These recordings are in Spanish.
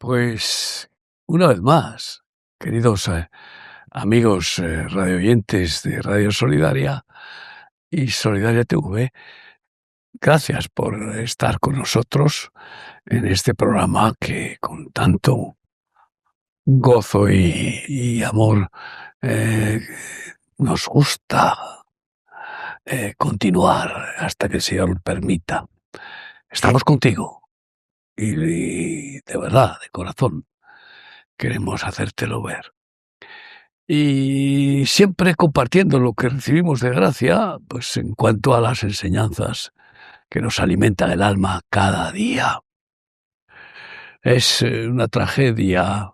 Pues una vez más, queridos amigos radioyentes de Radio Solidaria y Solidaria TV, gracias por estar con nosotros en este programa que con tanto gozo y amor nos gusta continuar hasta que el Señor permita. Estamos contigo y de verdad, de corazón, queremos hacértelo ver. Y siempre compartiendo lo que recibimos de gracia, pues en cuanto a las enseñanzas que nos alimentan el alma cada día. Es una tragedia,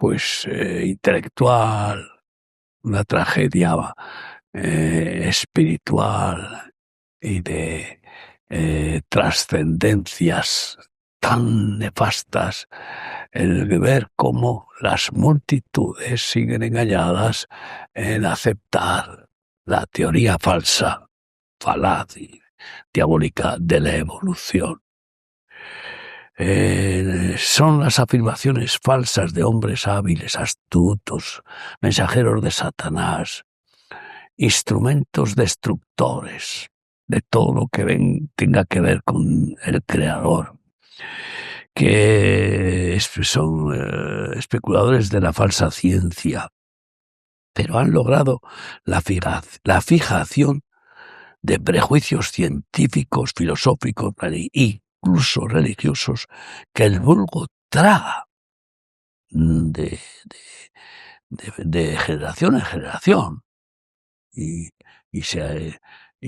pues, intelectual, una tragedia espiritual y de trascendencias tan nefastas, el de ver cómo las multitudes siguen engañadas en aceptar la teoría falsa, falaz y diabólica de la evolución. Son las afirmaciones falsas de hombres hábiles, astutos, mensajeros de Satanás, instrumentos destructores de todo lo que tenga que ver con el Creador, que son especuladores de la falsa ciencia, pero han logrado la fijación de prejuicios científicos, filosóficos e incluso religiosos que el vulgo traga de generación en generación y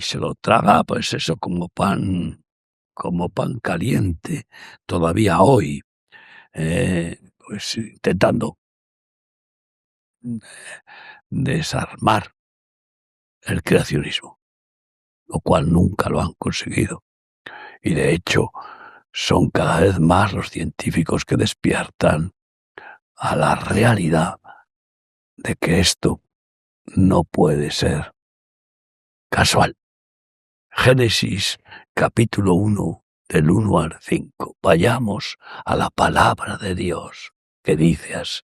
se lo traga, pues eso, como pan caliente todavía hoy, pues intentando desarmar el creacionismo, lo cual nunca lo han conseguido. Y de hecho son cada vez más los científicos que despiertan a la realidad de que esto no puede ser casual. Génesis capítulo 1, del 1 al 5. Vayamos a la palabra de Dios, que dice así.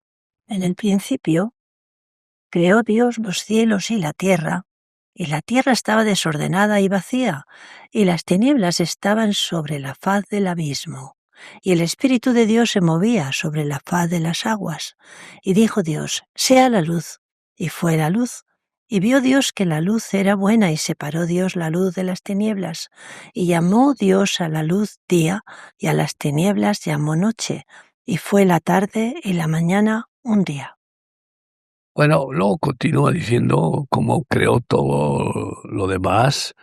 En el principio creó Dios los cielos y la tierra estaba desordenada y vacía, y las tinieblas estaban sobre la faz del abismo, y el Espíritu de Dios se movía sobre la faz de las aguas. Y dijo Dios: sea la luz, y fue la luz. Y vio Dios que la luz era buena, y separó Dios la luz de las tinieblas. Y llamó Dios a la luz día, y a las tinieblas llamó noche. Y fue la tarde y la mañana un día. Bueno, luego continúa diciendo cómo creó todo lo demás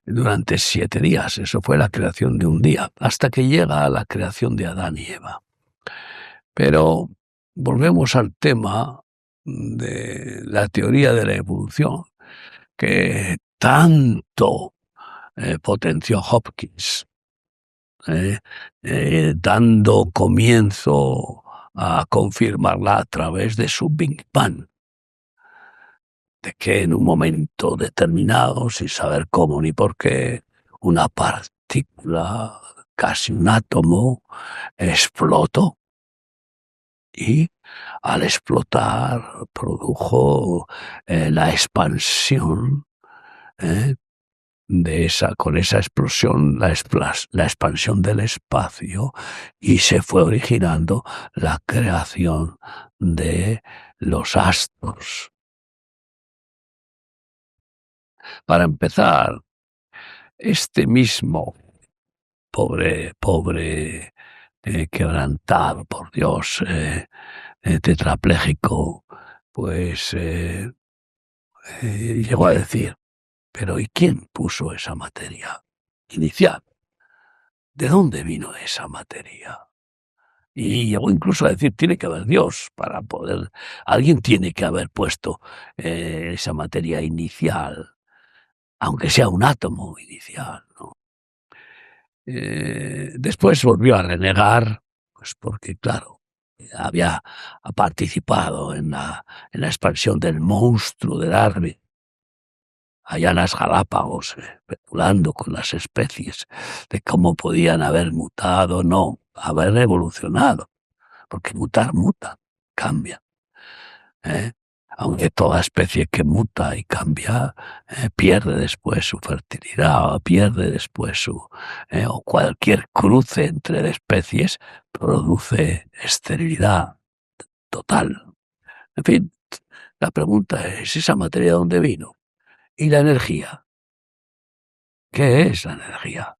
durante 7 días. Eso fue la creación de un día, hasta que llega a la creación de Adán y Eva. Pero volvemos al tema de la teoría de la evolución, que tanto potenció Hopkins, dando comienzo a confirmarla a través de su Big Bang, de que en un momento determinado, sin saber cómo ni por qué, una partícula, casi un átomo, explotó. Y al explotar produjo la expansión con esa explosión, la expansión del espacio, y se fue originando la creación de los astros. Para empezar, este mismo pobre quebrantado por Dios, tetrapléjico, pues llegó a decir: pero ¿y quién puso esa materia inicial? ¿De dónde vino esa materia? Y llegó incluso a decir: tiene que haber Dios para poder, alguien tiene que haber puesto esa materia inicial, aunque sea un átomo inicial, ¿no? Después volvió a renegar, pues porque, claro, había participado en la expansión del monstruo de Darwin, allá en las Galápagos, especulando con las especies de cómo podían haber mutado. No, haber evolucionado, porque mutar muta, cambia. Aunque toda especie que muta y cambia pierde después su fertilidad, o pierde después o cualquier cruce entre especies produce esterilidad total. En fin, la pregunta es, ¿esa materia de dónde vino? ¿Y la energía? ¿Qué es la energía?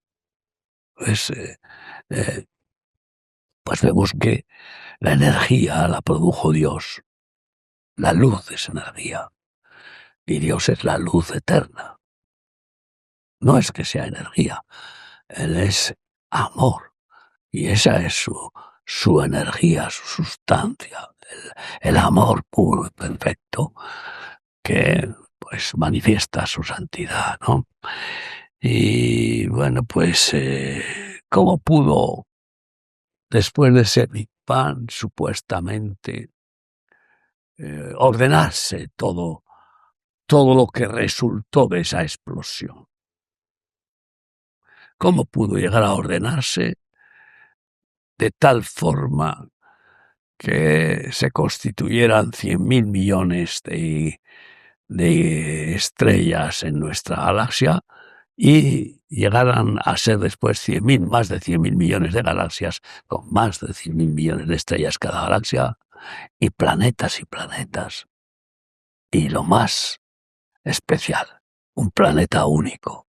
Pues, pues vemos que la energía la produjo Dios. La luz es energía. Y Dios es la luz eterna. No es que sea energía. Él es amor. Y esa es su energía, su sustancia. El amor puro y perfecto que pues manifiesta su santidad, ¿no? Y bueno, pues ¿cómo pudo, después de ese Big Bang, supuestamente, ordenarse todo lo que resultó de esa explosión? ¿Cómo pudo llegar a ordenarse de tal forma que se constituyeran 100.000 millones de estrellas en nuestra galaxia y llegaran a ser después 100.000, más de 100.000 millones de galaxias, con más de 100.000 millones de estrellas cada galaxia, y planetas y planetas? Y lo más especial, un planeta único,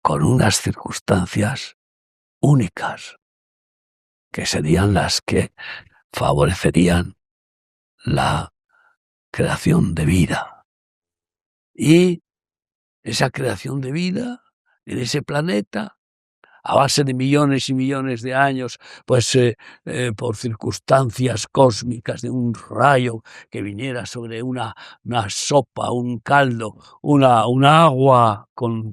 con unas circunstancias únicas, que serían las que favorecerían la creación de vida. Y esa creación de vida en ese planeta, a base de millones y millones de años, pues por circunstancias cósmicas de un rayo que viniera sobre una sopa, un caldo, un agua con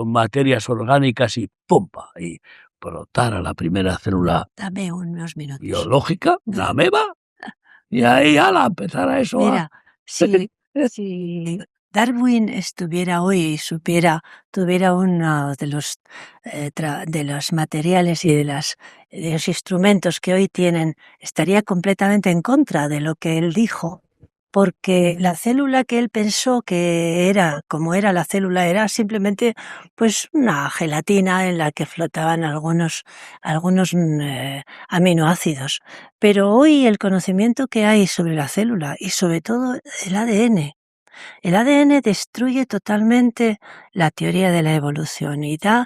materias orgánicas y ¡pumpa! Y brotara la primera célula Dame unos minutos. biológica, la ameba, y ahí ala, empezara eso. Mira, si Darwin estuviera hoy y tuviera uno de los materiales y de los instrumentos que hoy tienen, estaría completamente en contra de lo que él dijo, porque la célula que él pensó que era, como era la célula, era simplemente pues una gelatina en la que flotaban algunos aminoácidos. Pero hoy el conocimiento que hay sobre la célula y sobre todo el ADN destruye totalmente la teoría de la evolución y da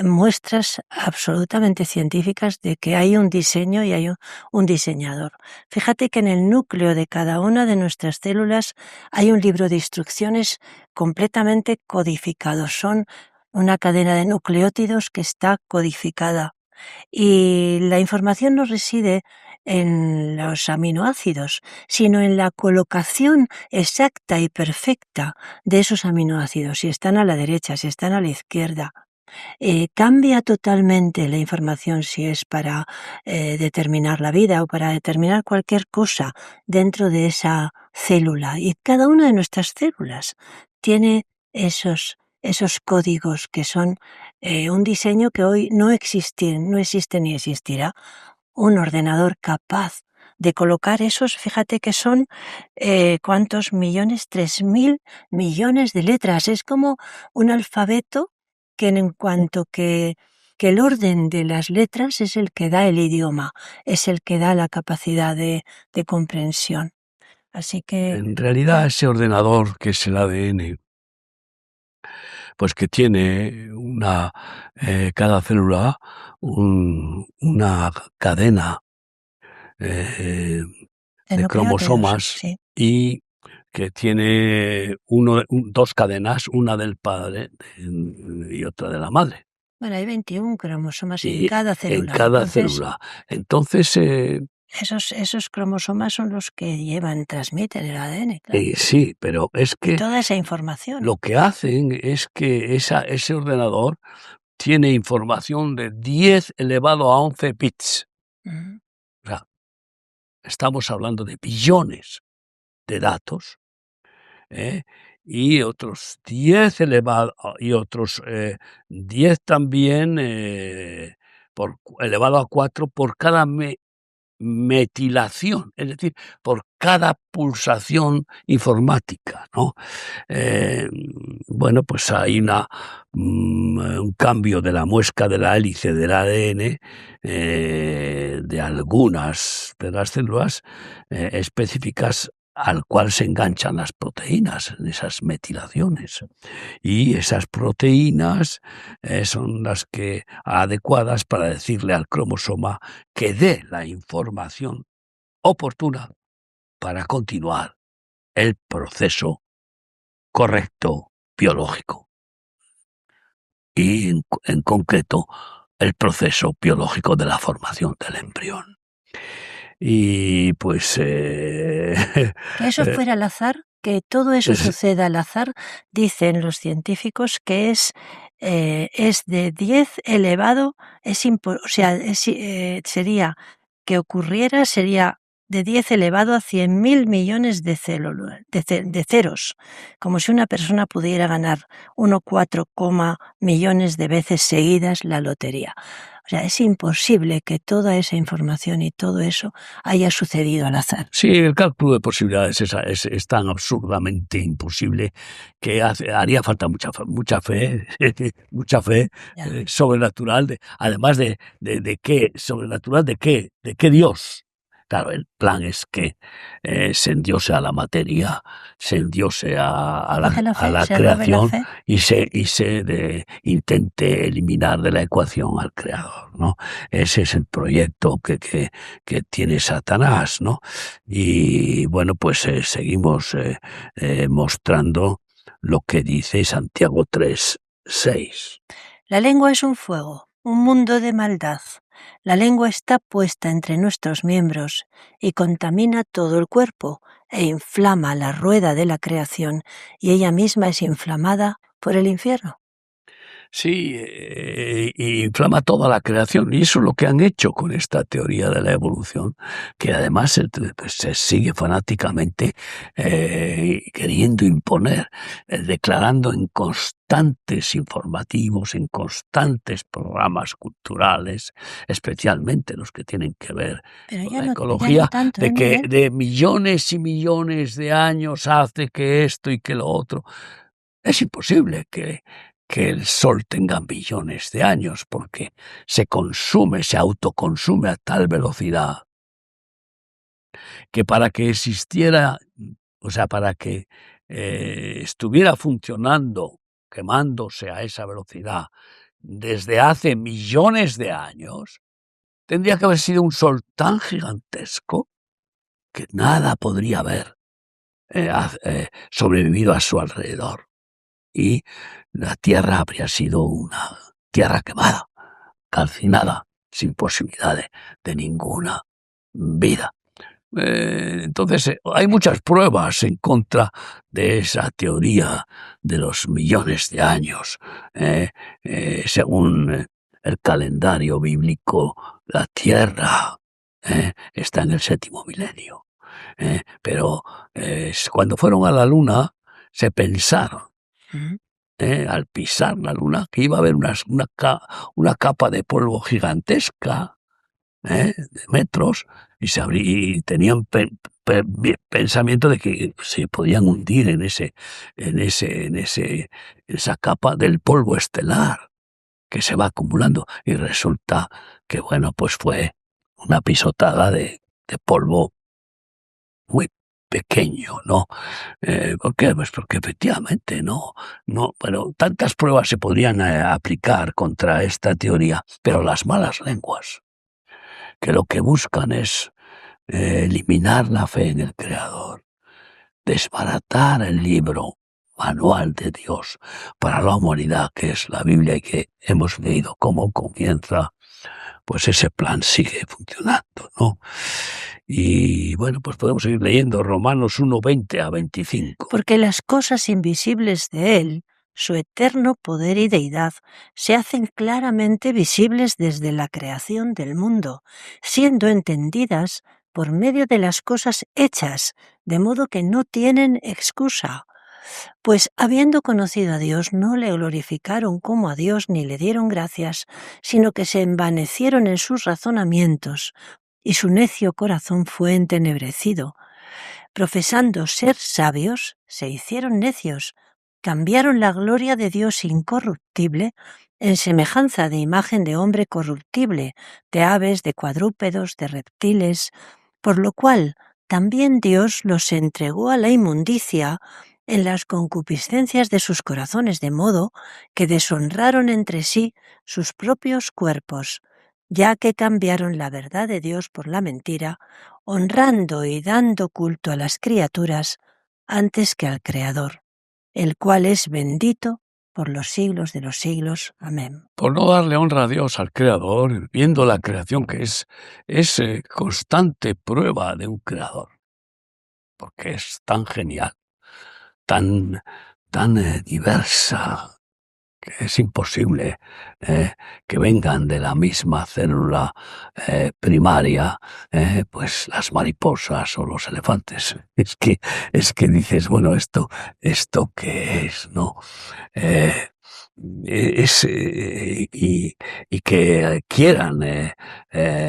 muestras absolutamente científicas de que hay un diseño y hay un diseñador. Fíjate que en el núcleo de cada una de nuestras células hay un libro de instrucciones completamente codificado. Son una cadena de nucleótidos que está codificada. Y la información no reside en los aminoácidos, sino en la colocación exacta y perfecta de esos aminoácidos, si están a la derecha, si están a la izquierda. Cambia totalmente la información si es para determinar la vida o para determinar cualquier cosa dentro de esa célula. Y cada una de nuestras células tiene esos códigos que son un diseño que hoy no existe ni existirá. Un ordenador capaz de colocar esos, fíjate que son, ¿cuántos millones? 3.000 millones de letras. Es como un alfabeto que en cuanto que el orden de las letras es el que da el idioma, es el que da la capacidad de comprensión. Así que... En realidad ese ordenador que es el ADN, pues que tiene cada célula una cadena de cromosomas, sí. y que tiene dos cadenas, una del padre y otra de la madre. Bueno, hay 21 cromosomas en cada célula. En cada célula. Entonces, esos cromosomas son los que transmiten el ADN, claro. Sí, pero es que toda esa información. Lo que hacen es que ese ordenador tiene información de 10 elevado a 11 bits. Uh-huh. O sea, estamos hablando de billones de datos, y otros 10 elevado y otros 10 también elevado a 4 por cada metilación, es decir, por cada pulsación informática, ¿no? Bueno, pues hay un cambio de la muesca de la hélice del ADN de algunas de las células específicas al cual se enganchan las proteínas en esas metilaciones. Y esas proteínas son las que adecuadas para decirle al cromosoma que dé la información oportuna para continuar el proceso correcto biológico. Y en concreto, el proceso biológico de la formación del embrión. Y pues... Que eso fuera al azar, que todo eso suceda al azar, dicen los científicos que es de 10 elevado, sería que ocurriera, sería de 10 elevado a 100.000 millones de ceros, como si una persona pudiera ganar 1,4 millones de veces seguidas la lotería. O sea, es imposible que toda esa información y todo eso haya sucedido al azar. Sí, el cálculo de posibilidades es tan absurdamente imposible que haría falta mucha fe, mucha fe sobrenatural, además de qué, sobrenatural de qué Dios. Claro, el plan es que se endiose a la materia, se endiose a la creación y se intente eliminar de la ecuación al creador, ¿no? Ese es el proyecto que tiene Satanás, ¿no? Y bueno, pues seguimos mostrando lo que dice Santiago 3:6. La lengua es un fuego, un mundo de maldad. La lengua está puesta entre nuestros miembros y contamina todo el cuerpo e inflama la rueda de la creación, y ella misma es inflamada por el infierno. Sí, inflama toda la creación, y eso es lo que han hecho con esta teoría de la evolución, que además pues, se sigue fanáticamente queriendo imponer, declarando en constantes informativos, en constantes programas culturales, especialmente los que tienen que ver con la ecología, de que de millones y millones de años hace que esto y que lo otro. Es imposible que el Sol tenga millones de años, porque se autoconsume a tal velocidad que para que existiera, o sea, para que estuviera funcionando, quemándose a esa velocidad desde hace millones de años, tendría que haber sido un Sol tan gigantesco que nada podría haber sobrevivido a su alrededor. Y la Tierra habría sido una tierra quemada, calcinada, sin posibilidad de ninguna vida. Entonces, hay muchas pruebas en contra de esa teoría de los millones de años. Según el calendario bíblico, la Tierra está en el 7º milenio. Pero cuando fueron a la Luna, se pensaron, al pisar la Luna, que iba a haber una capa de polvo gigantesca, de metros, y tenían pensamiento de que se podían hundir en esa capa del polvo estelar que se va acumulando, y resulta que, bueno, pues fue una pisotada de polvo muy pequeño, ¿no? ¿Por qué? Pues porque efectivamente bueno, tantas pruebas se podrían aplicar contra esta teoría, pero las malas lenguas, que lo que buscan es eliminar la fe en el Creador, desbaratar el libro manual de Dios para la humanidad, que es la Biblia, y que hemos leído cómo comienza, pues ese plan sigue funcionando, ¿no? Y bueno, pues podemos seguir leyendo Romanos 1:20-25. Porque las cosas invisibles de Él, su eterno poder y deidad, se hacen claramente visibles desde la creación del mundo, siendo entendidas por medio de las cosas hechas, de modo que no tienen excusa. Pues habiendo conocido a Dios, no le glorificaron como a Dios ni le dieron gracias, sino que se envanecieron en sus razonamientos, y su necio corazón fue entenebrecido. Profesando ser sabios, se hicieron necios, cambiaron la gloria de Dios incorruptible en semejanza de imagen de hombre corruptible, de aves, de cuadrúpedos, de reptiles, por lo cual también Dios los entregó a la inmundicia en las concupiscencias de sus corazones, de modo que deshonraron entre sí sus propios cuerpos, ya que cambiaron la verdad de Dios por la mentira, honrando y dando culto a las criaturas antes que al Creador, el cual es bendito por los siglos de los siglos. Amén. Por no darle honra a Dios, al Creador, viendo la creación que es constante prueba de un Creador, porque es tan genial, tan diversa, que es imposible que vengan de la misma célula primaria, pues las mariposas o los elefantes. Es que dices, bueno, esto qué es, ¿no? Y que quieran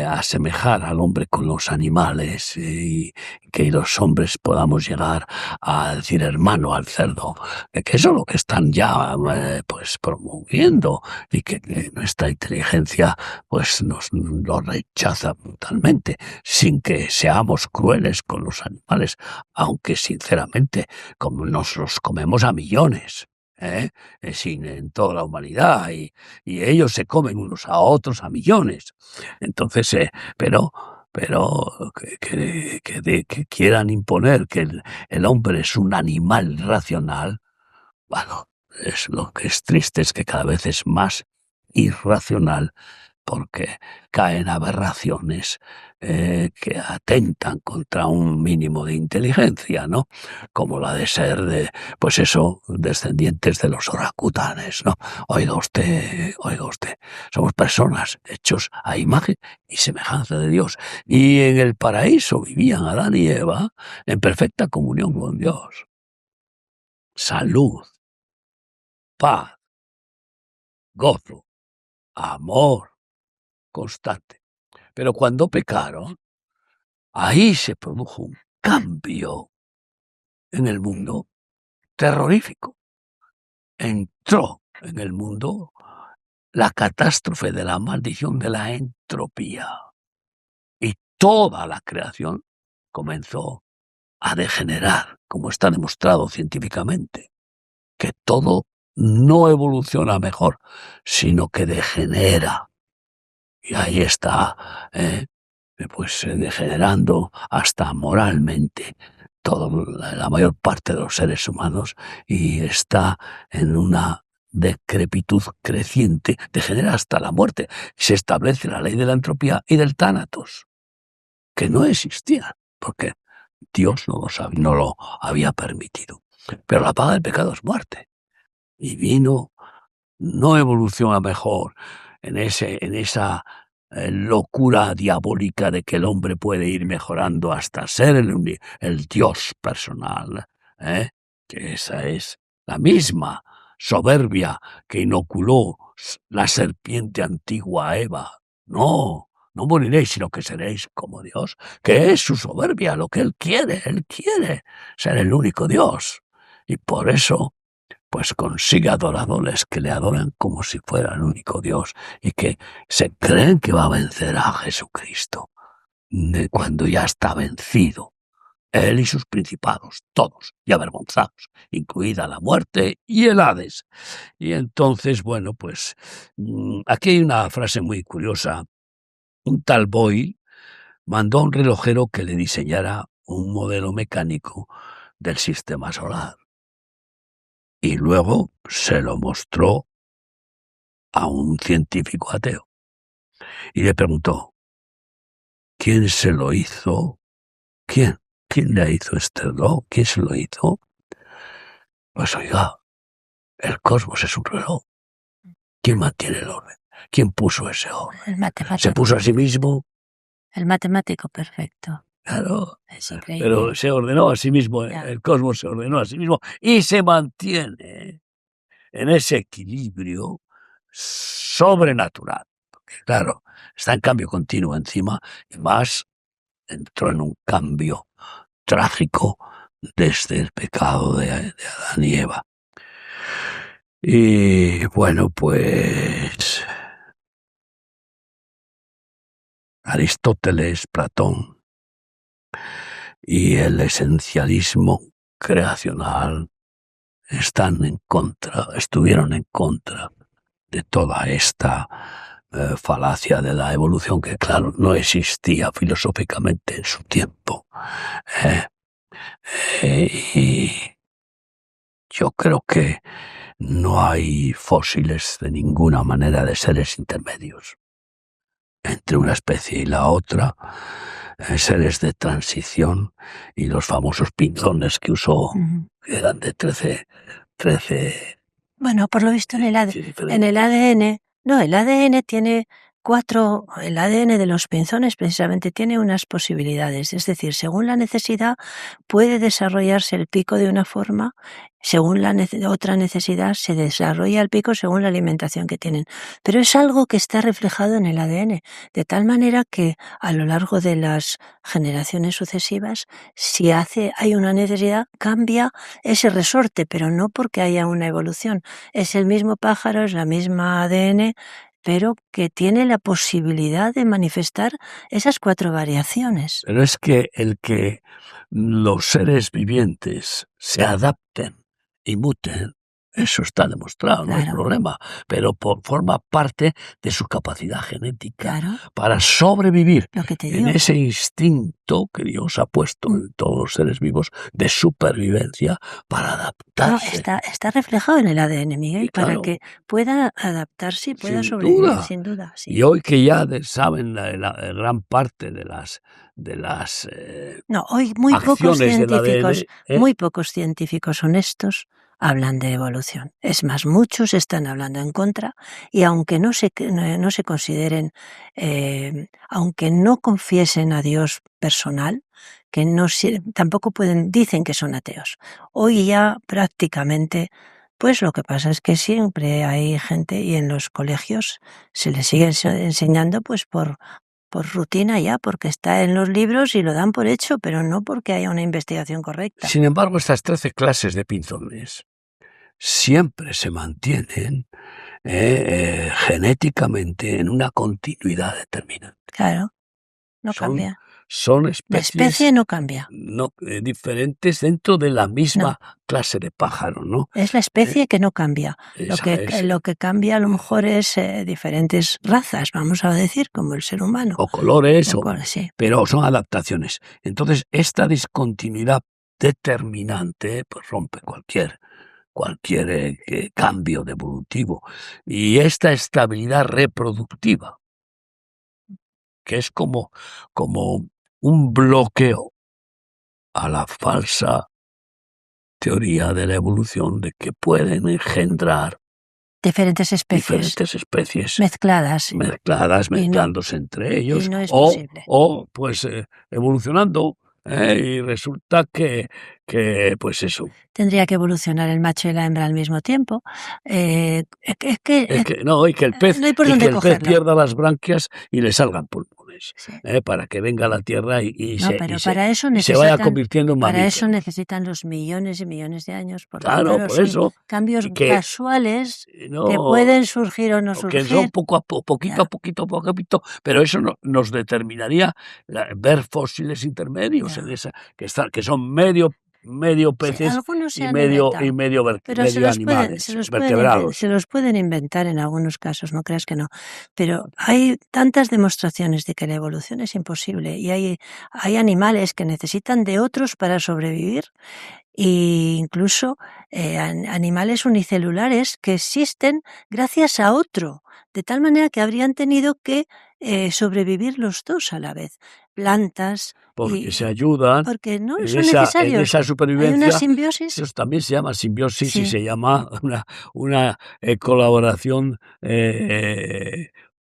asemejar al hombre con los animales y que los hombres podamos llegar a decir hermano al cerdo, que eso es lo que están ya pues promoviendo y que nuestra inteligencia pues nos lo rechaza brutalmente sin que seamos crueles con los animales, aunque sinceramente como nos los comemos a millones. En toda la humanidad y ellos se comen unos a otros a millones. Entonces, pero que quieran imponer que el hombre es un animal racional, bueno, lo que es triste es que cada vez es más irracional porque caen aberraciones que atentan contra un mínimo de inteligencia, ¿no? Como la de ser pues eso, descendientes de los orangutanes, ¿no? Oiga usted, somos personas hechos a imagen y semejanza de Dios. Y en el paraíso vivían Adán y Eva en perfecta comunión con Dios. Salud, paz, gozo, amor constante. Pero cuando pecaron, ahí se produjo un cambio en el mundo terrorífico. Entró en el mundo la catástrofe de la maldición de la entropía. Y toda la creación comenzó a degenerar, como está demostrado científicamente, que todo no evoluciona mejor, sino que degenera. Y ahí está, pues degenerando hasta moralmente la mayor parte de los seres humanos y está en una decrepitud creciente, degenera hasta la muerte. Se establece la ley de la entropía y del tánatos, que no existía, porque Dios no lo había permitido. Pero la paga del pecado es muerte. Y vino, no evoluciona mejor en esa locura diabólica de que el hombre puede ir mejorando hasta ser el Dios personal, que esa es la misma soberbia que inoculó la serpiente antigua a Eva. No moriréis, sino que seréis como Dios, que es su soberbia, lo que Él quiere ser el único Dios. Y por eso pues consigue adoradores que le adoran como si fuera el único Dios y que se creen que va a vencer a Jesucristo cuando ya está vencido. Él y sus principados, todos, y avergonzados, incluida la muerte y el Hades. Y entonces, bueno, pues aquí hay una frase muy curiosa. Un tal Boyle mandó a un relojero que le diseñara un modelo mecánico del sistema solar. Y luego se lo mostró a un científico ateo. Y le preguntó, ¿quién se lo hizo? ¿Quién le hizo este reloj? ¿Quién se lo hizo? Pues oiga, el cosmos es un reloj. ¿Quién mantiene el orden? ¿Quién puso ese orden? El matemático. ¿Se puso a sí mismo? El matemático perfecto. Claro, Es increíble. pero se ordenó a sí mismo, Ya. el cosmos se ordenó a sí mismo y se mantiene en ese equilibrio sobrenatural. Porque, claro, está en cambio continuo encima y más entró en un cambio trágico desde el pecado de Adán y Eva. Y bueno, pues Aristóteles, Platón y el esencialismo creacional estuvieron en contra de toda esta falacia de la evolución que, claro, no existía filosóficamente en su tiempo. Y yo creo que no hay fósiles de ninguna manera de seres intermedios entre una especie y la otra, seres de transición y los famosos pinzones que usó, que eran de 13 Bueno, por lo visto en el diferentes. ADN, no, el ADN tiene el ADN de los pinzones precisamente tiene unas posibilidades, es decir, según la necesidad puede desarrollarse el pico de una forma, según la otra necesidad se desarrolla el pico según la alimentación que tienen, pero es algo que está reflejado en el ADN, de tal manera que a lo largo de las generaciones sucesivas, si hay una necesidad, cambia ese resorte, pero no porque haya una evolución. Es el mismo pájaro, es la misma ADN, pero que tiene la posibilidad de manifestar esas 4 variaciones. Pero es que el que los seres vivientes se adapten y muten, eso está demostrado, no hay Claro. problema, pero forma parte de su capacidad genética Claro, para sobrevivir lo que te en digo. ese instinto que Dios ha puesto en todos los seres vivos de supervivencia para No, adaptarse. está reflejado en el ADN, Miguel, Y claro, para que pueda adaptarse y pueda sin sobrevivir, duda. sin duda. Sí. Y hoy que ya saben la gran parte de las No, hoy muy pocos acciones del científicos, ADN, muy pocos científicos honestos hablan de evolución. Es más, muchos están hablando en contra y aunque no se consideren, aunque no confiesen a Dios personal, que tampoco dicen que son ateos. Hoy ya prácticamente, pues lo que pasa es que siempre hay gente y en los colegios se les sigue enseñando pues por rutina ya, porque está en los libros y lo dan por hecho, pero no porque haya una investigación correcta. sin embargo, estas 13 clases de pinzones siempre se mantienen genéticamente en una continuidad determinada. Claro, no cambia. Son La especies especie no cambia. diferentes dentro de la misma clase de pájaro, ¿no? Es la especie que no cambia. Esa Lo que cambia a lo mejor es diferentes razas, vamos a decir, como el ser humano. o colores, Sí. pero son adaptaciones. Entonces, esta discontinuidad determinante pues rompe cualquier cambio evolutivo. Y esta estabilidad reproductiva, que es como un bloqueo a la falsa teoría de la evolución de que pueden engendrar Diferentes especies mezcladas, mezclándose entre ellos, y no es posible. o pues evolucionando, y resulta que pues eso. Tendría que evolucionar el macho y la hembra al mismo tiempo. Es que No hay el pez, no hay por dónde el pez cogerlo. pierda las branquias y le salgan pulmones, Sí. para que venga a la Tierra se vaya convirtiendo en mamífero. Para eso necesitan los millones y millones de años. Claro, por eso. Cambios casuales No, que pueden surgir o no surgir. Que son poquito a poquito, pero eso nos determinaría ver fósiles intermedios en esa, que son medio peces y medio animales, vertebrados. Se los pueden inventar en algunos casos, no creas que no. Pero hay tantas demostraciones de que la evolución es imposible y hay animales que necesitan de otros para sobrevivir e incluso animales unicelulares que existen gracias a otro, de tal manera que habrían tenido que sobrevivir los dos a la vez. Plantas. Porque se ayudan. Porque no en son necesarios. En esa supervivencia. Hay una simbiosis. Eso también se llama simbiosis y se llama una colaboración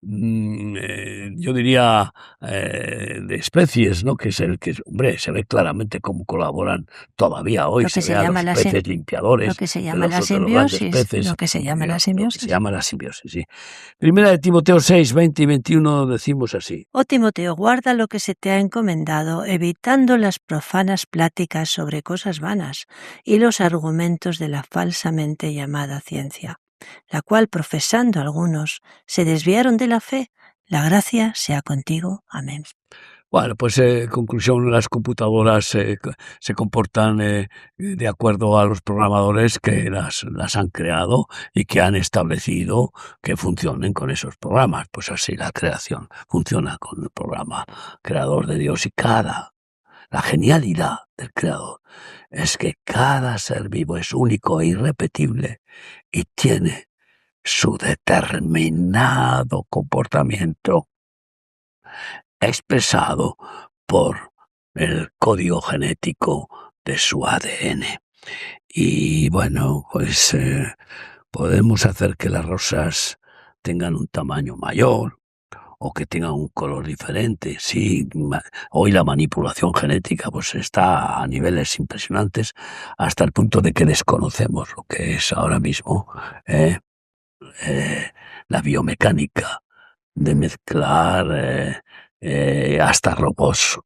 yo diría, de especies, ¿no? Que es el que, hombre, se ve claramente cómo colaboran todavía hoy, se ve a los peces limpiadores, lo que se llama de la los grandes simbiosis, peces, lo que se llama la lo que se simbiosis. llama la simbiosis, sí. Primera de Timoteo 6, 20 y 21 decimos así. Oh Timoteo, guarda lo que se te ha encomendado, evitando las profanas pláticas sobre cosas vanas y los argumentos de la falsamente llamada ciencia, la cual profesando algunos se desviaron de la fe. La gracia sea contigo. Amén. Bueno, pues conclusión, las computadoras se comportan de acuerdo a los programadores que las han creado y que han establecido que funcionen con esos programas. Pues así la creación funciona con el programa creador de Dios y la genialidad del creador es que cada ser vivo es único e irrepetible y tiene su determinado comportamiento expresado por el código genético de su ADN. Y bueno, pues podemos hacer que las rosas tengan un tamaño mayor o que tengan un color diferente. Sí, hoy la manipulación genética pues está a niveles impresionantes hasta el punto de que desconocemos lo que es ahora mismo la biomecánica de mezclar hasta robots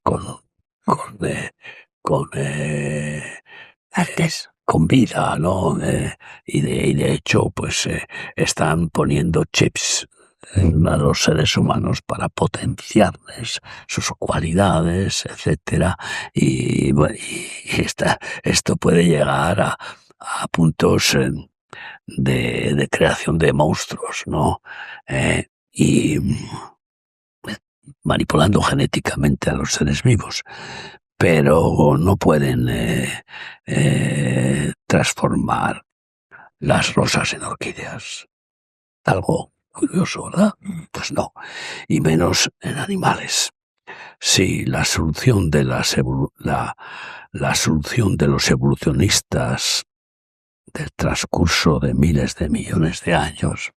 Artes. con vida, ¿no? Y de hecho, pues están poniendo chips a los seres humanos para potenciarles sus cualidades, etcétera. Y, bueno, esto puede llegar a puntos de creación de monstruos, ¿no? Y manipulando genéticamente a los seres vivos, pero no pueden transformar las rosas en orquídeas. Algo curioso, ¿verdad? Pues no, y menos en animales. Sí, la solución de la solución de los evolucionistas del transcurso de miles de millones de años,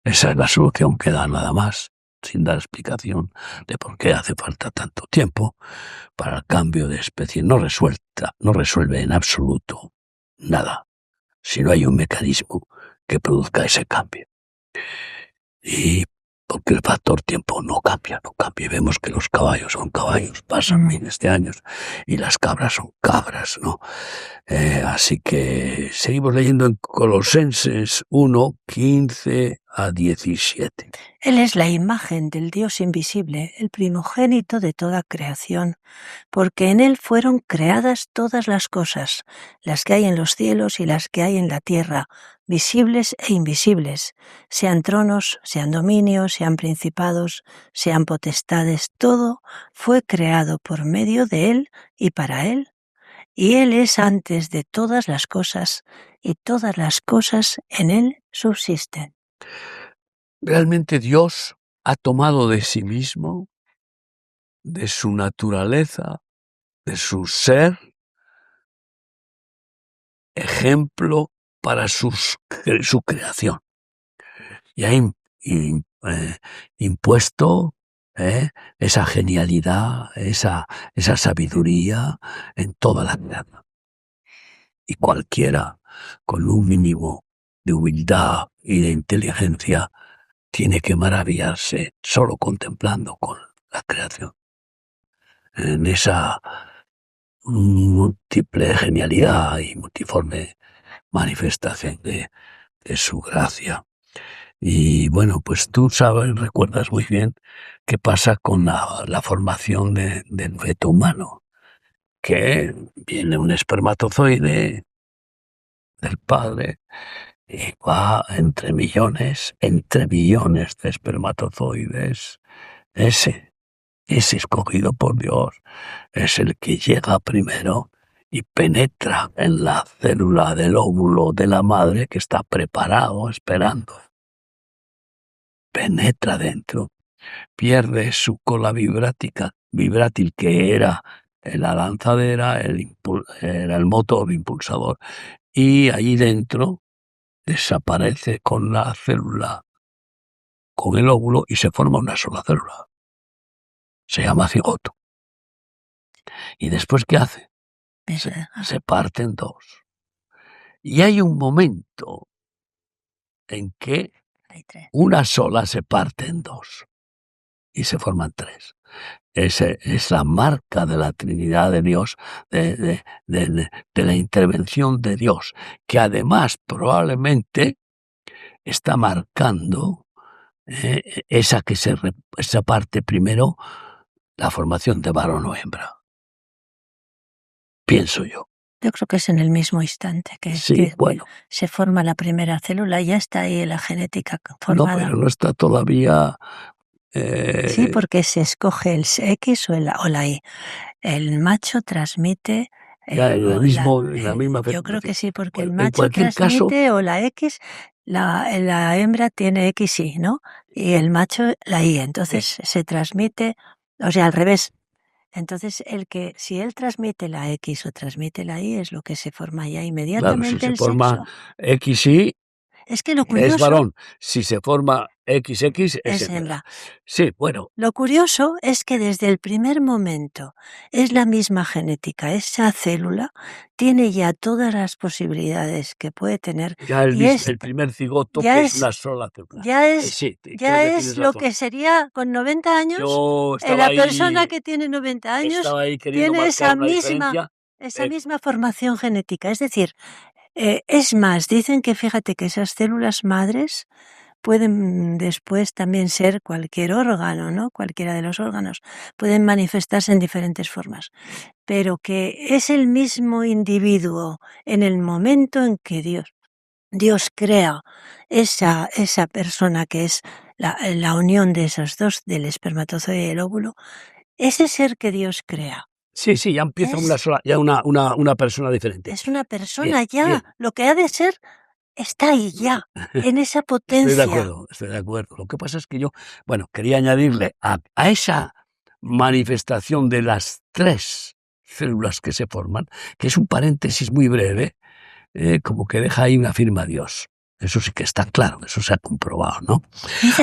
esa es la solución que da nada más, sin dar explicación de por qué hace falta tanto tiempo para el cambio de especie. No resuelve en absoluto nada si no hay un mecanismo que produzca ese cambio. Y porque el factor tiempo no cambia. Y vemos que los caballos son caballos, pasan miles de años, y las cabras son cabras, ¿no? Así que seguimos leyendo en Colosenses 1, 15 a 17. Él es la imagen del Dios invisible, el primogénito de toda creación, porque en Él fueron creadas todas las cosas, las que hay en los cielos y las que hay en la tierra, visibles e invisibles, sean tronos, sean dominios, sean principados, sean potestades, todo fue creado por medio de Él y para Él. Y Él es antes de todas las cosas, y todas las cosas en Él subsisten. Realmente Dios ha tomado de sí mismo, de su naturaleza, de su ser, ejemplo para su creación. Y ha impuesto esa genialidad, esa sabiduría en toda la creación. Y cualquiera con un mínimo de humildad y de inteligencia tiene que maravillarse solo contemplando con la creación. En esa múltiple genialidad y multiforme manifestación de su gracia. Y bueno, pues tú recuerdas muy bien qué pasa con la formación del feto humano, que viene un espermatozoide del padre y va entre millones de espermatozoides. Ese escogido por Dios es el que llega primero y penetra en la célula del óvulo de la madre que está preparado, esperando. Penetra dentro, pierde su cola vibrátil que era la lanzadera, era el motor impulsador, y allí dentro desaparece con la célula con el óvulo y se forma una sola célula. Se llama cigoto. ¿Y después qué hace? Se parte en dos. Y hay un momento en que una sola se parte en dos y se forman tres. Es la marca de la Trinidad de Dios, de la intervención de Dios, que además probablemente está marcando esa parte primero, la formación de varón o hembra. Pienso yo. Yo creo que es en el mismo instante que se forma la primera célula, ya está ahí la genética formada. No, pero no está todavía... Sí, porque se escoge el X o la Y. El macho transmite... en la misma yo creo que sí, porque el en macho transmite o la X, la hembra tiene XY, ¿no? Y el macho la Y. Entonces se transmite, o sea, al revés. Entonces, si él transmite la X o transmite la Y, es lo que se forma ya inmediatamente. Claro, si se forma XY, es que lo curioso es varón. Si se forma XX, es hembra. Sí, bueno. Lo curioso es que desde el primer momento es la misma genética. Esa célula tiene ya todas las posibilidades que puede tener. Ya el primer cigoto, que es una sola célula. Ya es lo que sería con 90 años. La persona que tiene 90 años tiene esa misma formación genética. Es decir, es más, dicen que fíjate que esas células madres pueden después también ser cualquier órgano, ¿no? Cualquiera de los órganos. Pueden manifestarse en diferentes formas. Pero que es el mismo individuo en el momento en que Dios crea esa persona que es la unión de esos dos, del espermatozoide y el óvulo, ese ser que Dios crea. Sí, ya empieza una persona diferente. Es una persona bien. Lo que ha de ser está ahí ya, en esa potencia. Estoy de acuerdo. Lo que pasa es que yo, quería añadirle a esa manifestación de las tres células que se forman, que es un paréntesis muy breve, como que deja ahí una firma a Dios. Eso sí que está claro, eso se ha comprobado, ¿no?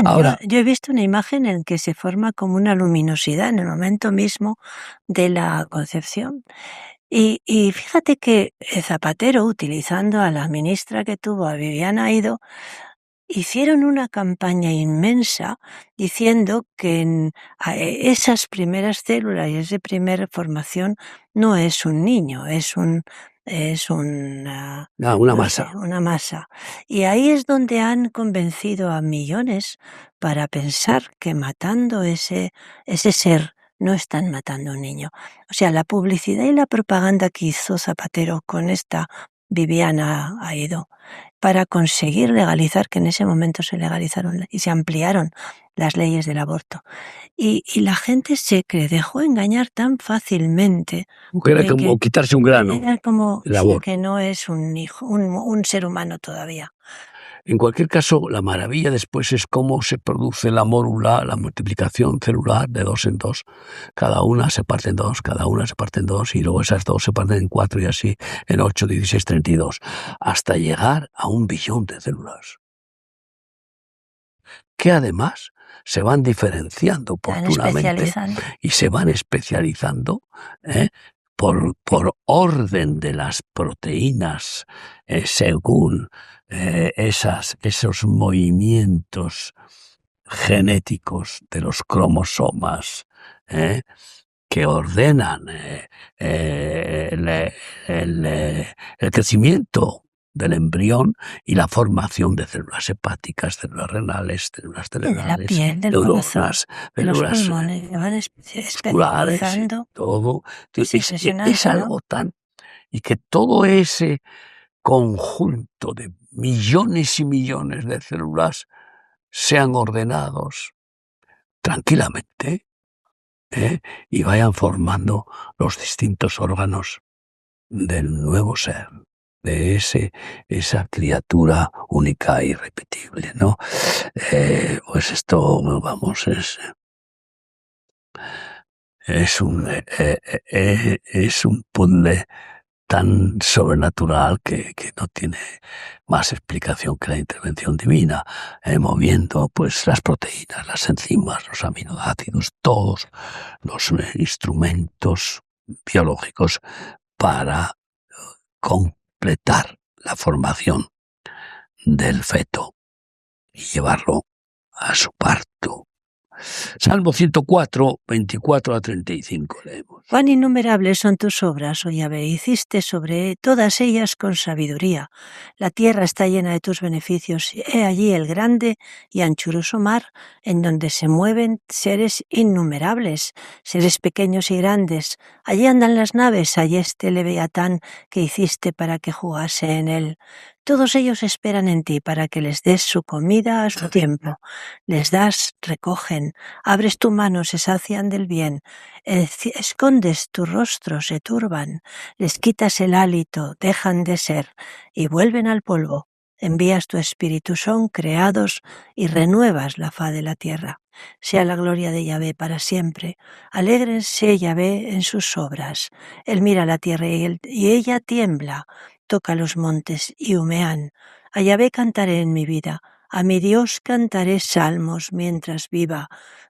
Ahora, yo he visto una imagen en que se forma como una luminosidad en el momento mismo de la concepción. Y fíjate que Zapatero, utilizando a la ministra que tuvo, a Viviana Aido, hicieron una campaña inmensa diciendo que esas primeras células y esa primera formación no es un niño, es una masa. Una masa. Y ahí es donde han convencido a millones para pensar que matando ese ser no están matando a un niño. O sea, la publicidad y la propaganda que hizo Zapatero con esta Viviana Aido para conseguir legalizar, que en ese momento se legalizaron y se ampliaron las leyes del aborto. Y la gente se dejó engañar tan fácilmente. Era como quitarse un grano. Era como que no es un hijo, un ser humano todavía. En cualquier caso, la maravilla después es cómo se produce la mórula, la multiplicación celular de 2 en 2. Cada una se parte en 2, cada una se parte en 2, y luego esas 2 se parten en 4 y así en 8, 16, 32, hasta llegar a 1 billón de células. Que además se van diferenciando oportunamente y se van especializando por orden de las proteínas, según esos movimientos genéticos de los cromosomas que ordenan el crecimiento del embrión y la formación de células hepáticas, células renales, células cerebrales, de la piel, del neuronas, células, los pulmones, van especializando. Todo. Es algo tan... Y que todo ese conjunto de millones y millones de células sean ordenados tranquilamente y vayan formando los distintos órganos del nuevo ser, de esa criatura única e irrepetible, ¿no? Pues esto, vamos, es un puzzle tan sobrenatural que no tiene más explicación que la intervención divina, moviendo pues las proteínas, las enzimas, los aminoácidos, todos los instrumentos biológicos para completar la formación del feto y llevarlo a su parto. Salmo 104, 24 a 35 leemos. Cuán innumerables son tus obras, oh Yahvé, hiciste sobre todas ellas con sabiduría. La tierra está llena de tus beneficios. He allí el grande y anchuroso mar, en donde se mueven seres innumerables, seres pequeños y grandes. Allí andan las naves, allí este leviatán que hiciste para que jugase en él. Todos ellos esperan en ti para que les des su comida a su tiempo. Les das, recogen, abres tu mano, se sacian del bien. Escondes tu rostro, se turban, les quitas el hálito, dejan de ser y vuelven al polvo. Envías tu espíritu, son creados y renuevas la faz de la tierra. Sea la gloria de Yahvé para siempre. Alégrense Yahvé en sus obras. Él mira la tierra y ella tiembla. Toca los montes y humean. A Yahvé cantaré en mi vida. A mi Dios cantaré salmos mientras viva.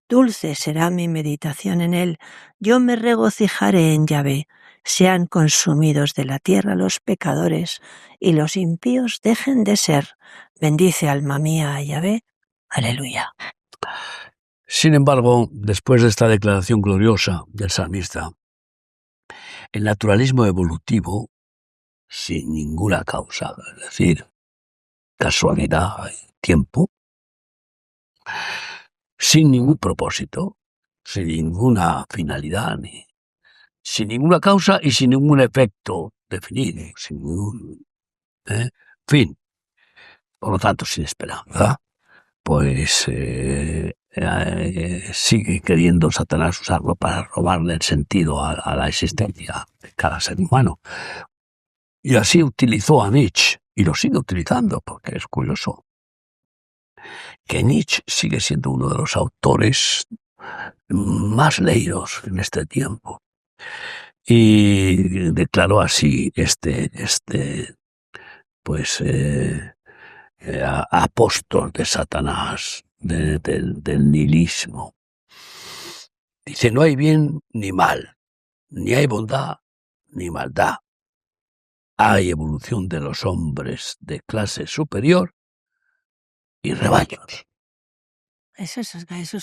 Dulce será mi meditación en él. Yo me regocijaré en Yahvé. Sean consumidos de la tierra los pecadores y los impíos dejen de ser. Bendice alma mía a Yahvé. Aleluya. Sin embargo, después de esta declaración gloriosa del salmista, el naturalismo evolutivo, sin ninguna causa, es decir, casualidad, tiempo, sin ningún propósito, sin ninguna finalidad, sin ninguna causa y sin ningún efecto definido, sin ningún fin, por lo tanto sin esperanza, pues sigue queriendo Satanás usarlo para robarle el sentido a la existencia de cada ser humano. Y así utilizó a Nietzsche, y lo sigue utilizando, porque es curioso, que Nietzsche sigue siendo uno de los autores más leídos en este tiempo. Y declaró así apóstol de Satanás, del nihilismo. Dice, no hay bien ni mal, ni hay bondad ni maldad. Hay evolución de los hombres de clase superior y rebaños. Eso es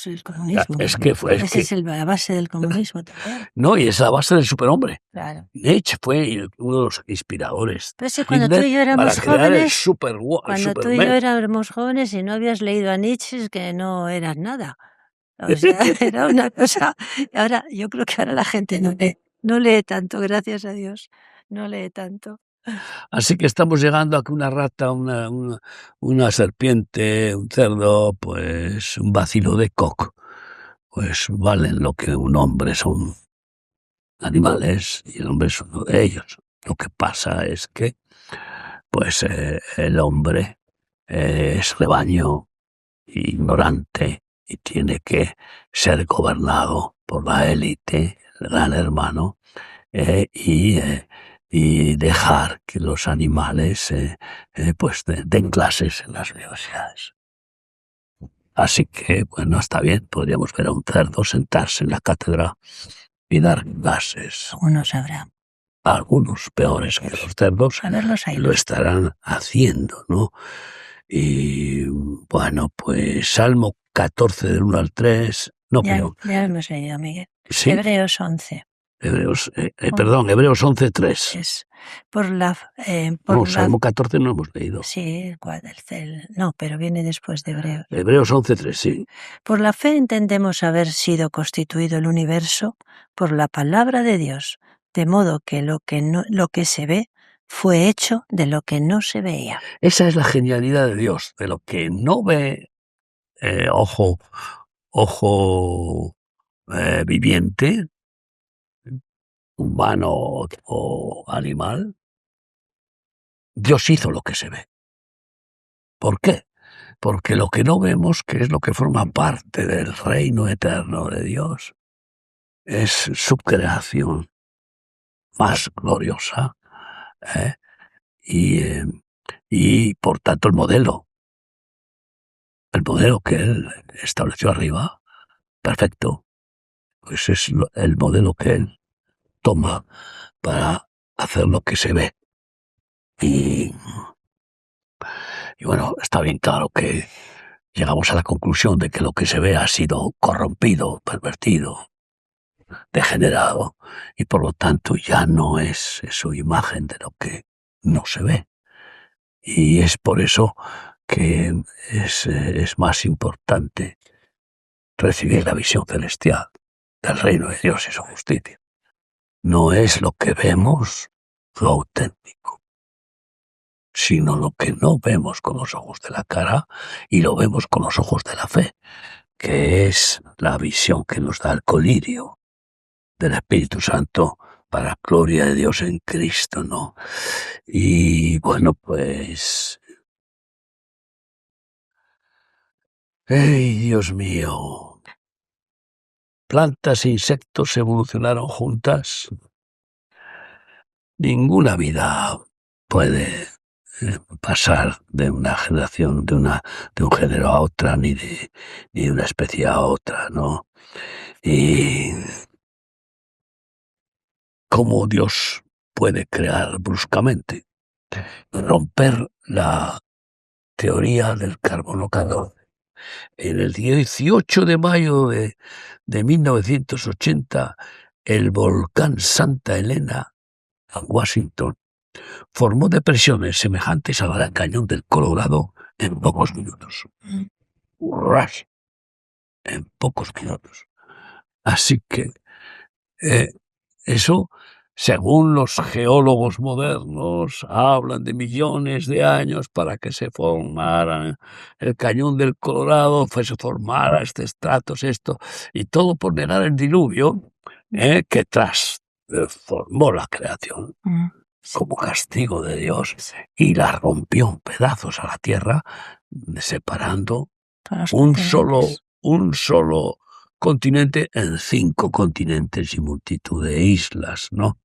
el comunismo. Esa es la base del comunismo también. No, y es la base del superhombre. Claro. Nietzsche fue uno de los inspiradores. Pero si cuando tú y yo éramos jóvenes, tú y yo éramos jóvenes y no habías leído a Nietzsche, es que no eras nada. O sea, era una cosa. Ahora, yo creo que ahora la gente no lee tanto, gracias a Dios. No lee tanto. Así que estamos llegando a que una rata, una serpiente, un cerdo, pues un bacilo de Koch, pues valen lo que un hombre. Son animales y el hombre es uno de ellos. Lo que pasa es que pues el hombre es rebaño ignorante y tiene que ser gobernado por la élite, el gran hermano, y dejar que los animales pues den clases en las universidades. Así que, bueno, está bien, podríamos ver a un cerdo sentarse en la cátedra y dar clases. Algunos habrá. Algunos peores que los cerdos lo estarán haciendo, ¿no? Y bueno, pues Salmo 14 del 1 al 3. No, ya lo hemos leído, Miguel. ¿Sí? Hebreos 11. Hebreos 11, 3. Es Salmo 14 no hemos leído. Sí, no, pero viene después de Hebreos. Hebreos 11, 3, sí. Por la fe entendemos haber sido constituido el universo por la palabra de Dios, de modo que lo que se ve fue hecho de lo que no se veía. Esa es la genialidad de Dios, de lo que no ve ojo viviente, humano o animal. Dios hizo lo que se ve. ¿Por qué? Porque lo que no vemos, que es lo que forma parte del reino eterno de Dios, es su creación más gloriosa, ¿eh? Y por tanto el modelo que él estableció arriba, perfecto, pues es el modelo que él toma para hacer lo que se ve. Y bueno, está bien claro que llegamos a la conclusión de que lo que se ve ha sido corrompido, pervertido, degenerado, y por lo tanto ya no es su imagen de lo que no se ve. Y es por eso que es más importante recibir la visión celestial del reino de Dios y su justicia. No es lo que vemos lo auténtico, sino lo que no vemos con los ojos de la cara y lo vemos con los ojos de la fe, que es la visión que nos da el colirio del Espíritu Santo para gloria de Dios en Cristo, ¿no? Y bueno, pues... ¡Ey, Dios mío! Plantas e insectos evolucionaron juntas. Ninguna vida puede pasar de una generación, de un género a otra, ni de una especie a otra, ¿no? Y cómo Dios puede crear bruscamente, romper la teoría del carbono 14. En el 18 de mayo de 1980, el volcán Santa Elena, en Washington, formó depresiones semejantes al Gran Cañón del Colorado en pocos minutos. Rush, en pocos minutos. Así que eso, según los geólogos modernos, hablan de millones de años para que se formara el Cañón del Colorado, se formara este estratos, esto, y todo por negar el diluvio que transformó la creación como castigo de Dios y la rompió en pedazos a la tierra, separando un solo continente en 5 continentes y multitud de islas, ¿no?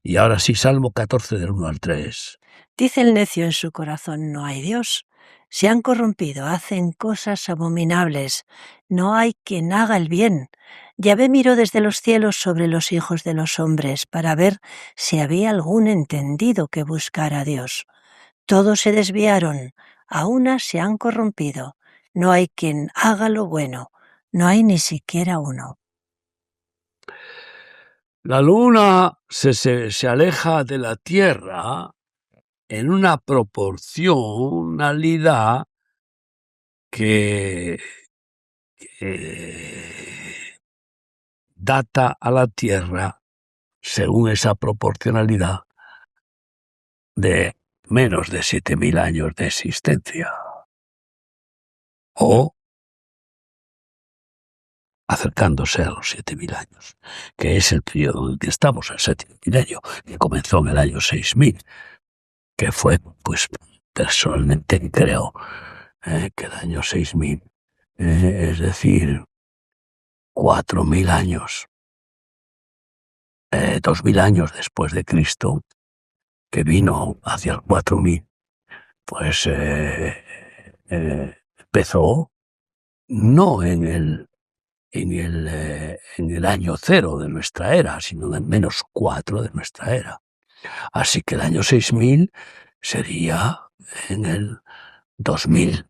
Y ahora sí, Salmo 14 del 1 al 3. Dice el necio en su corazón, no hay Dios. Se han corrompido, hacen cosas abominables. No hay quien haga el bien. Yahvé miró desde los cielos sobre los hijos de los hombres para ver si había algún entendido que buscara a Dios. Todos se desviaron, a una se han corrompido. No hay quien haga lo bueno, no hay ni siquiera uno. La luna se aleja de la Tierra en una proporcionalidad que data a la Tierra, según esa proporcionalidad, de menos de 7.000 años de existencia. O acercándose a los 7.000 años, que es el periodo en el que estamos, el séptimo milenio, que comenzó en el año 6.000, que fue, pues, personalmente creo que el año 6.000, es decir, 4.000 años, 2.000 años después de Cristo, que vino hacia el 4.000, pues empezó no en el año 0 de nuestra era, sino en el -4 de nuestra era. Así que el año 6.000 sería en el 2000.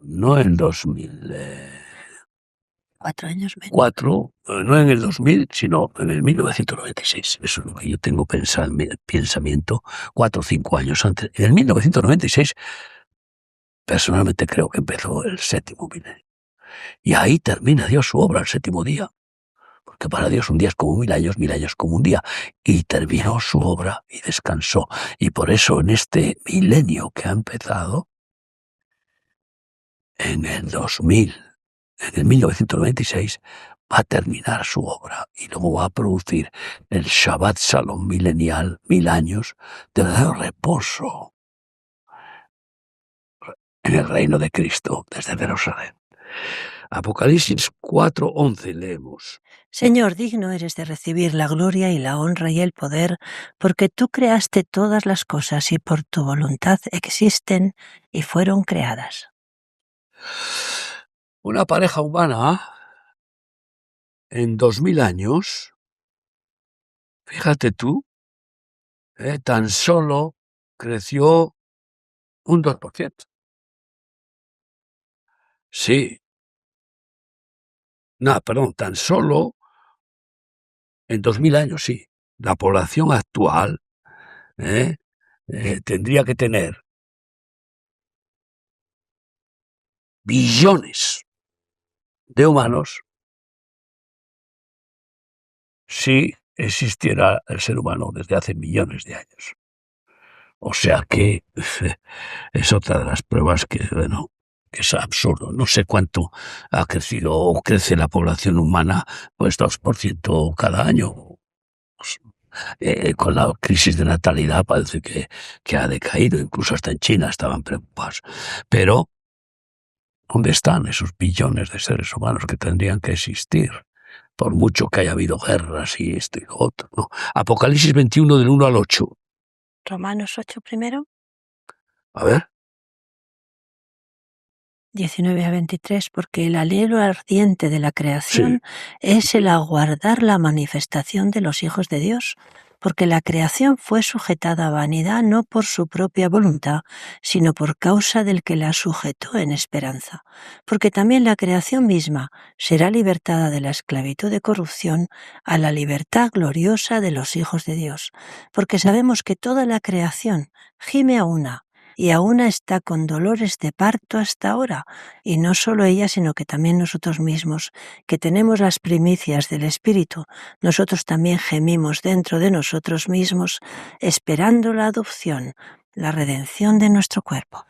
No en 2000. 4 años menos. 4, no en el 2000, sino en el 1996. Eso es lo que yo tengo pensamiento, 4 o 5 años antes. En el 1996, personalmente creo que empezó el séptimo milenio. Y ahí termina Dios su obra, el séptimo día. Porque para Dios un día es como 1.000 años, 1.000 años como un día. Y terminó su obra y descansó. Y por eso en este milenio que ha empezado, en el 2000, en el 1996, va a terminar su obra y luego va a producir el Shabbat Shalom milenial, 1.000 años de verdadero reposo en el reino de Cristo desde Jerusalén. Apocalipsis 4:11 leemos. Señor, digno eres de recibir la gloria y la honra y el poder, porque tú creaste todas las cosas y por tu voluntad existen y fueron creadas. Una pareja humana en 2000 años, fíjate tú, tan solo creció un 2%. Sí. No, perdón, tan solo en 2000 años, sí. La población actual tendría que tener billones de humanos si existiera el ser humano desde hace millones de años. O sea que es otra de las pruebas que, bueno, que es absurdo. No sé cuánto ha crecido o crece la población humana, pues 2% cada año. Pues, con la crisis de natalidad parece que ha decaído, incluso hasta en China estaban preocupados. Pero, ¿dónde están esos billones de seres humanos que tendrían que existir? Por mucho que haya habido guerras y esto y lo otro, ¿no? Apocalipsis 21 del 1 al 8. Romanos 8 primero, A ver. 19 a 23, porque el anhelo ardiente de la creación es el aguardar la manifestación de los hijos de Dios, porque la creación fue sujetada a vanidad no por su propia voluntad, sino por causa del que la sujetó en esperanza, porque también la creación misma será libertada de la esclavitud de corrupción a la libertad gloriosa de los hijos de Dios, porque sabemos que toda la creación gime a una, y aún está con dolores de parto hasta ahora, y no solo ella, sino que también nosotros mismos, que tenemos las primicias del Espíritu, nosotros también gemimos dentro de nosotros mismos, esperando la adopción, la redención de nuestro cuerpo.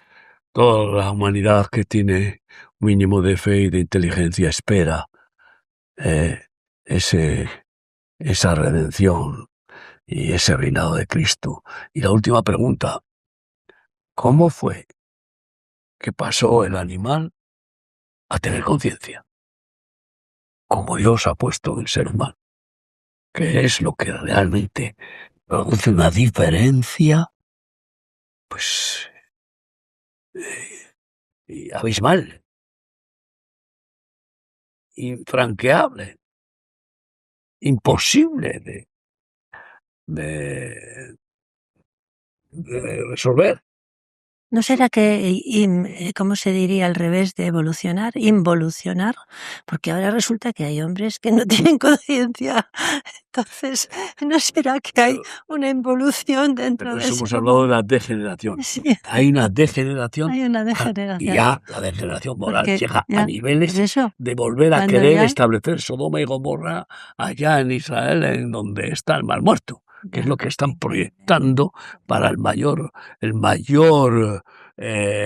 Toda la humanidad que tiene un mínimo de fe y de inteligencia espera esa redención y ese reinado de Cristo. Y la última pregunta, ¿cómo fue que pasó el animal a tener conciencia? Como Dios ha puesto en el ser humano. ¿Qué es lo que realmente produce una diferencia? Pues abismal, infranqueable, imposible de resolver. ¿No será que, cómo se diría al revés de evolucionar? Involucionar, porque ahora resulta que hay hombres que no tienen conciencia. Entonces, ¿no será que hay una involución dentro Pero de eso ese hemos hablado de la degeneración. Sí, Hay una degeneración. hay una Y degeneración. ya la degeneración moral Porque llega a ya, niveles pues eso, de volver a cuando querer ya establecer Sodoma y Gomorra allá en Israel, en donde está el Mar Muerto, que es lo que están proyectando para el mayor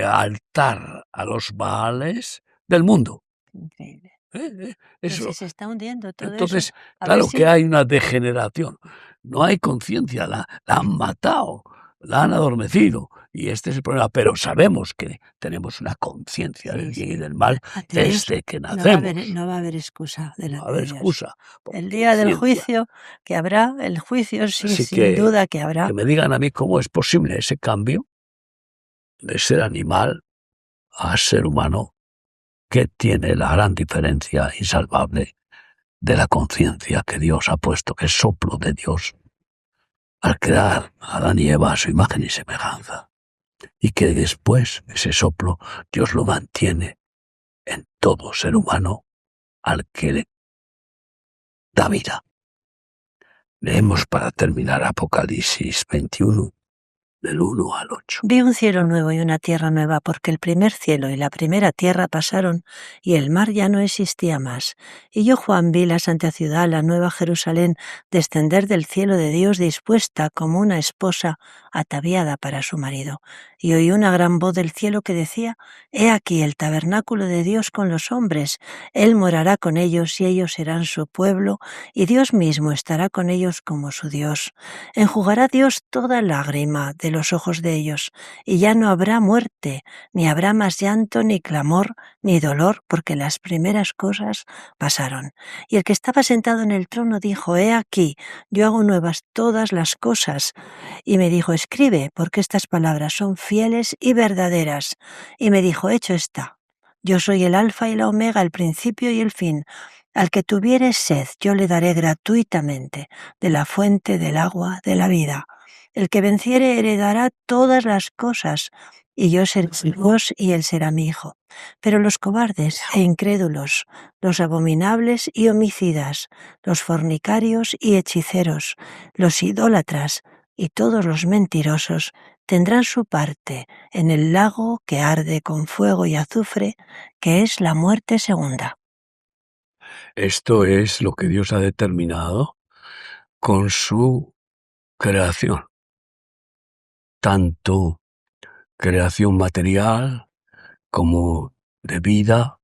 altar a los Baales del mundo. increíble. Eso. Pues se está hundiendo todo Entonces, eso. A claro ver si que hay una degeneración. No hay conciencia, la han matado, la han adormecido. Y este es el problema. Pero sabemos que tenemos una conciencia del bien y del mal ante Dios desde que no va a nacemos. no va a haber excusa No delante va a haber de Dios. excusa. El día del juicio que habrá, el juicio sí, Así sin duda que habrá. que me digan a mí cómo es posible ese cambio de ser animal a ser humano, que tiene la gran diferencia insalvable de la conciencia que Dios ha puesto, que es soplo de Dios, al crear a Adán y Eva a su imagen y semejanza, y que después ese soplo Dios lo mantiene en todo ser humano al que le da vida. Leemos para terminar Apocalipsis 21, del 1 al 8. Vi un cielo nuevo y una tierra nueva, porque el primer cielo y la primera tierra pasaron, y el mar ya no existía más. Y yo, Juan, vi la santa ciudad, la nueva Jerusalén, descender del cielo de Dios, dispuesta como una esposa ataviada para su marido. Y oí una gran voz del cielo que decía: He aquí el tabernáculo de Dios con los hombres. Él morará con ellos, y ellos serán su pueblo, y Dios mismo estará con ellos como su Dios. Enjugará Dios toda lágrima de los ojos de ellos, y ya no habrá muerte, ni habrá más llanto, ni clamor, ni dolor, porque las primeras cosas pasaron. Y el que estaba sentado en el trono dijo: He aquí, yo hago nuevas todas las cosas. Y me dijo: Escribe, porque estas palabras son fieles y verdaderas. Y me dijo: Hecho está. Yo soy el Alfa y la Omega, el principio y el fin. Al que tuviere sed, yo le daré gratuitamente de la fuente del agua de la vida. El que venciere heredará todas las cosas, y yo seré su Dios y él será mi hijo. Pero los cobardes e incrédulos, los abominables y homicidas, los fornicarios y hechiceros, los idólatras y todos los mentirosos tendrán su parte en el lago que arde con fuego y azufre, que es la muerte segunda. Esto es lo que Dios ha determinado con su creación, tanto creación material como de vida,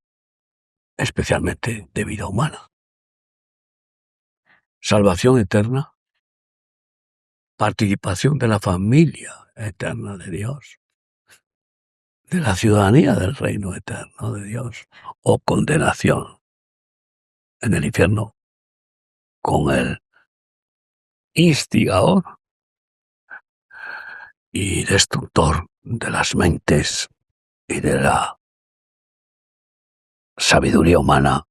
especialmente de vida humana. Salvación eterna, participación de la familia eterna de Dios, de la ciudadanía del reino eterno de Dios, o condenación en el infierno con el instigador y destructor de las mentes y de la sabiduría humana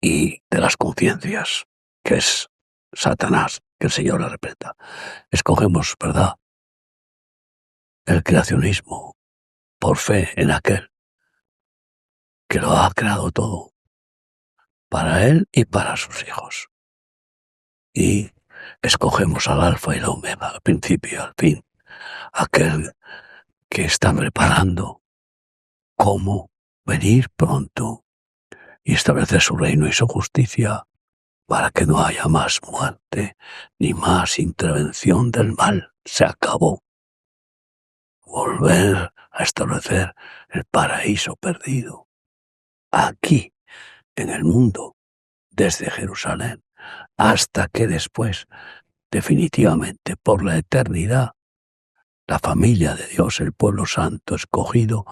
y de las conciencias, que es Satanás, que el Señor la reprenda. Escogemos, ¿verdad?, el creacionismo por fe en aquel que lo ha creado todo para él y para sus hijos. Y escogemos al Alfa y la Omega, al principio y al fin, aquel que está preparando cómo venir pronto y establecer su reino y su justicia para que no haya más muerte ni más intervención del mal. Se acabó. Volver a establecer el paraíso perdido aquí en el mundo, desde Jerusalén, hasta que después, definitivamente por la eternidad, la familia de Dios, el pueblo santo escogido,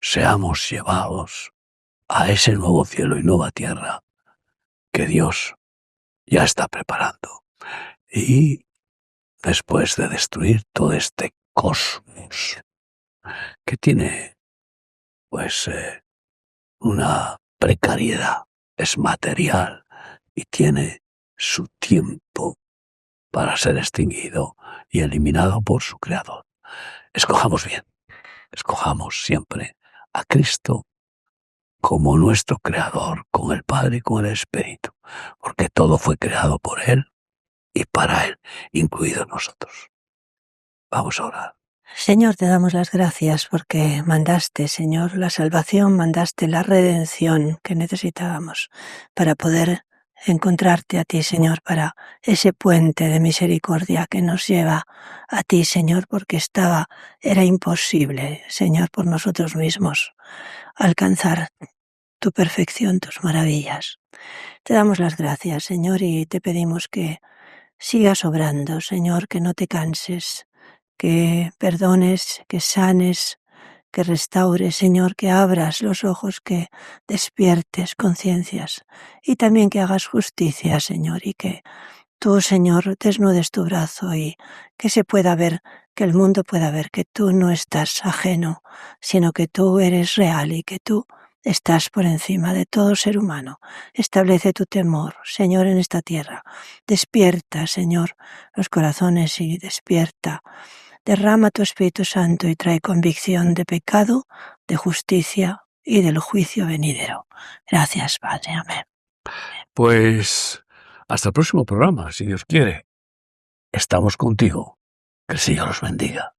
seamos llevados a ese nuevo cielo y nueva tierra que Dios ya está preparando. Y después de destruir todo este cosmos que tiene pues una precariedad, es material y tiene su tiempo para ser extinguido y eliminado por su creador. Escojamos bien, escojamos siempre a Cristo como nuestro creador, con el Padre y con el Espíritu, porque todo fue creado por Él y para Él, incluidos nosotros. Vamos a orar. Señor, te damos las gracias porque mandaste, Señor, la salvación, mandaste la redención que necesitábamos para poder encontrarte a ti, Señor, para ese puente de misericordia que nos lleva a ti, Señor, porque era imposible, Señor, por nosotros mismos alcanzar tu perfección, tus maravillas. Te damos las gracias, Señor, y te pedimos que sigas obrando, Señor, que no te canses, que perdones, que sanes, que restaures, Señor, que abras los ojos, que despiertes conciencias y también que hagas justicia, Señor, y que tú, Señor, desnudes tu brazo y que se pueda ver, que el mundo pueda ver que tú no estás ajeno, sino que tú eres real y que tú estás por encima de todo ser humano. Establece tu temor, Señor, en esta tierra. Despierta, Señor, los corazones y despierta. Derrama tu Espíritu Santo y trae convicción de pecado, de justicia y del juicio venidero. Gracias, Padre. Amén. Pues hasta el próximo programa, si Dios quiere. Estamos contigo. Que el Señor los bendiga.